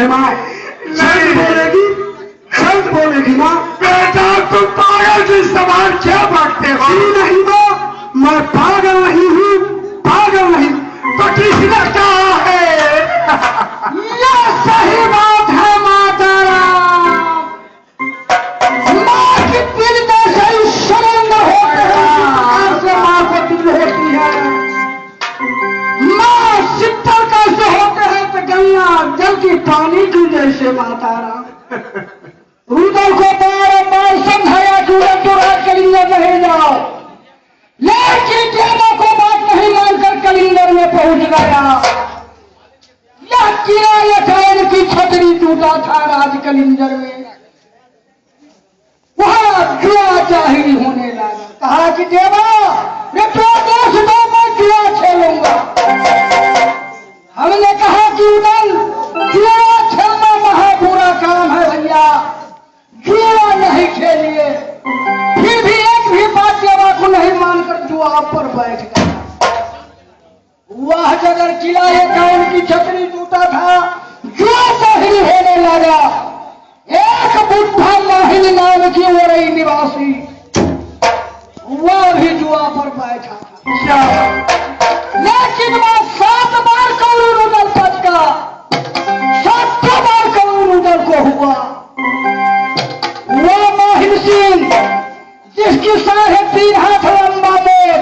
माँ, जल्द बोलेगी, जल्द बोलेगी माँ। बेटा तुम पागल की सवाल क्या बांटते हो? नहीं माँ, मैं पागल नहीं हूँ, पागल नहीं। तो किसने कहा है? यह सही बात है माताराम। माँ की दिल में सही सुरंग होते हैं, जिस प्रकार से माँ को दिल होती है। माँ शीतल कैसे होते हैं तो गंगा जल की पानी की जैसे माताराम। रुदल को बार समझाया कि उधर तो राज कलिंगर नहीं जाओ, लेकिन देवा को बात नहीं मानकर कलिंगर में पहुंच गया। यह किराया कायन की छतरी टूटा था राज कलिंगर में। वहां जुआ जाहिर होने लगा। कहा कि देवा ये तो देश दो, मैं जुआ खेलूंगा। हमने कहा कि उदल जुआ खेलना महा बुरा काम है भैया, जुआ नहीं खेलिए। फिर भी एक भी बात देवा को नहीं मानकर जुआ पर बैठ गया। वह जगह किला कायन की छतरी टूटा था, जुआ जाहिर होने लगा। एक बुढ़ा माहिल नाम की वरई निवासी, वह भी जुआ पर बैठा था। लेकिन वह 7 बार कौरू रुदल पटका, 7 बार कौरू रुदल को हुआ। वह माहिल सिंह जिसकी 3.5 हाथ लंबा पेट,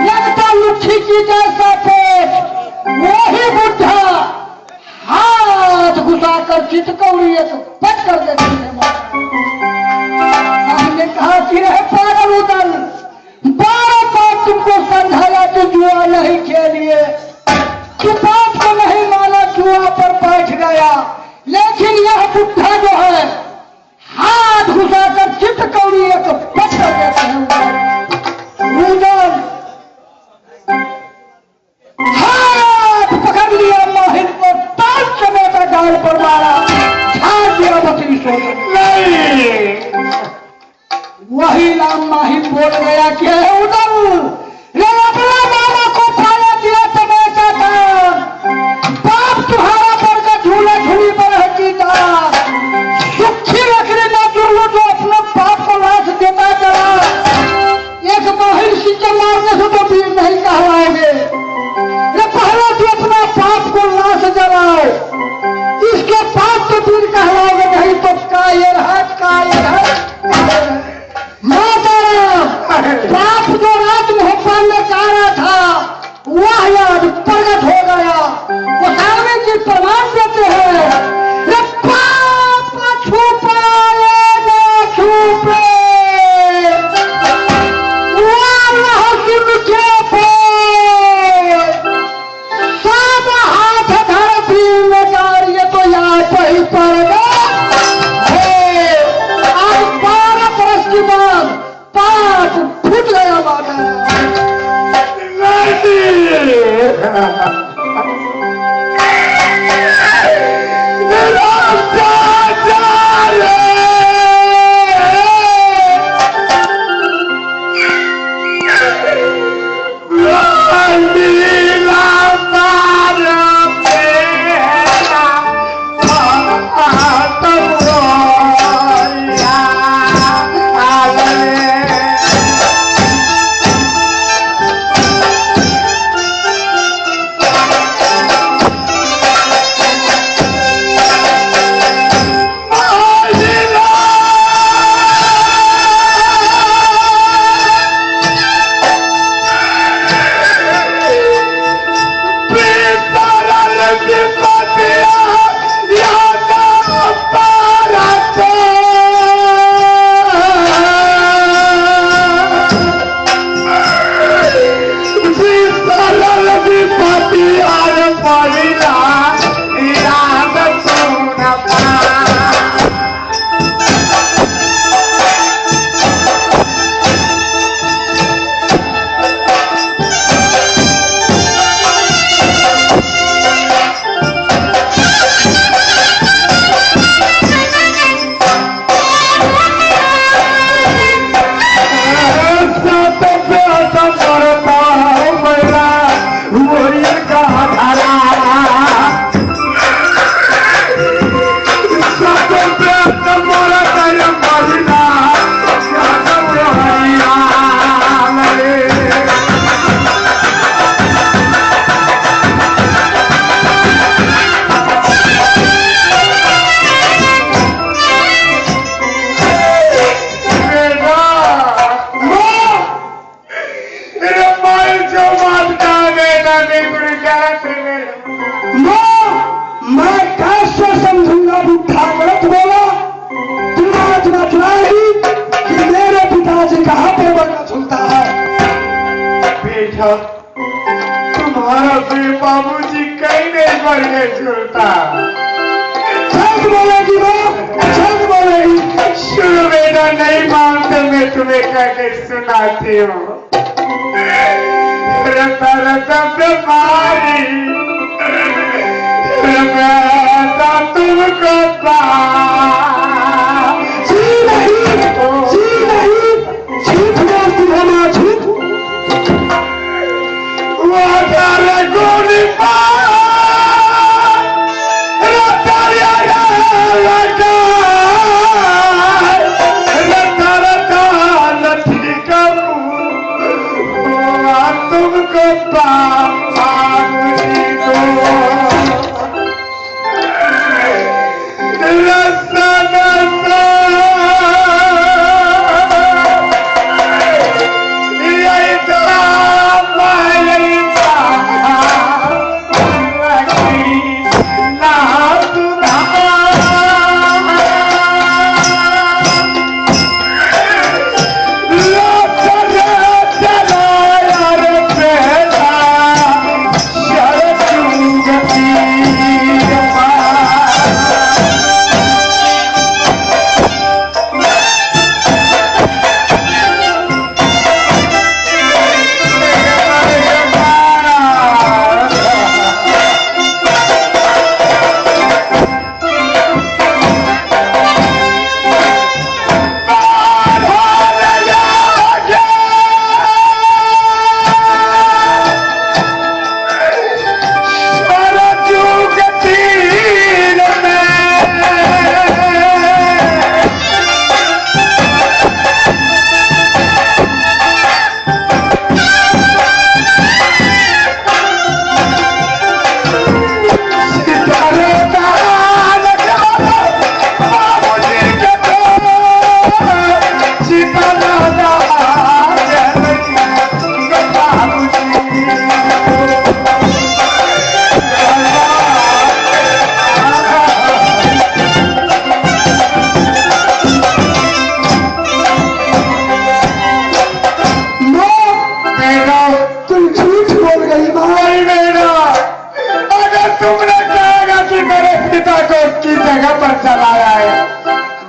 लगता लुच्छी की जैसा पेट, वही बुढ़ा हाथ घुसाकर चितकौड़ी एक पट कर देते हैं। हमने कहा कि रहे पागल उदल, 12 बार तुमको समझाया कि जुआ नहीं खेलिए, तू बात को नहीं माना, जुआ पर बैठ गया। लेकिन यह बुढ़ा जो है हाथ घुसाकर चितकौड़ी एक पट कर देते हैं। उदल हाथ पकड़ लिया माहिर को, ताल चमेटा गाल पर मारा, झाड़ दिया बकरी सो नहीं। वही नाम माहिर बोल गया कि उदल रे अपना मामा को पाया दिया तमेटा का, बाप तुम्हारा पर का झूला झूली पर हटी था, सुखी रखने ना जुड़ू जो अपने बाप को लाश देता चला। एक माहिर सिंह मारने से तो वीर नहीं कहलाओगे, पहले तो अपना बाप को लाश जलाओ, इसके बाद तो वीर कहलाओगे, नहीं तो कायर है, कायर है। माताराम बाप जो राज मोहब्बत में कारा था वह याद प्रकट हो गया। वो सामने जी प्रमाण देते हैं, पाप छुपाए न छुपे, बोल गए सुनता सच बोलेगी वो, सच बोलेगी। सुनो बेटा, नहीं मानते मैं तुम्हें कह के सुनाती हूँ। रता रता बीमारी रता तुमको जी नहीं, झूठ बोलती है माँ, झूठ। वो तारे गोली तुमको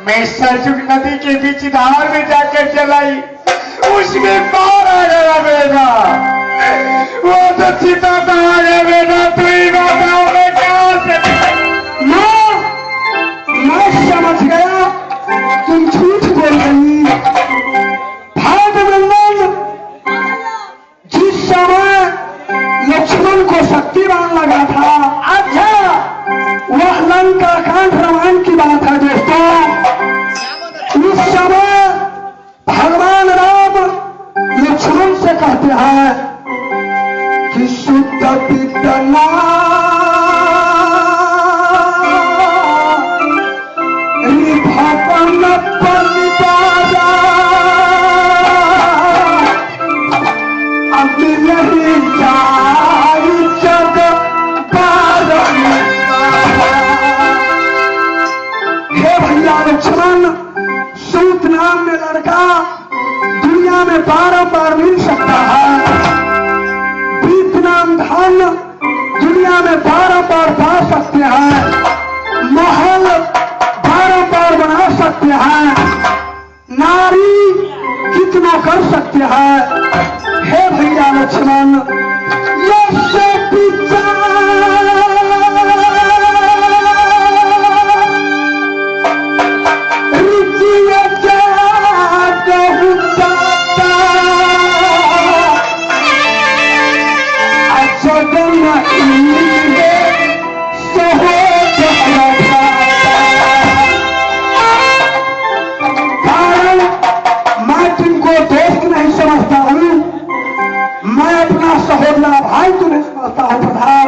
मैं सरजुग नदी के बीच धार में जाकर चलाई, उसमें पार आ गया बेटा। वो तो सीता तो आ गया बेटा, तू ही बताओ मैं कहाँ से। मैं समझ गया तुम झूठ बोल रही। भागवंदन जिस समय लक्ष्मण को शक्तिवान लगा था, अच्छा वह लंका कांड रामायण की बात है दोस्तों। उस समय भगवान राम लक्ष्मण से कहते हैं कि शुद्ध विद्या सूत नाम में लड़का दुनिया में बार मिल सकता है। बीत नाम धन दुनिया में बार पा सकते हैं। महल बार बना सकते हैं। नारी कितना कर सकते हैं। हे भैया लक्ष्मण, सहोदरा भाई तुम्हें समझता हूं प्रधान।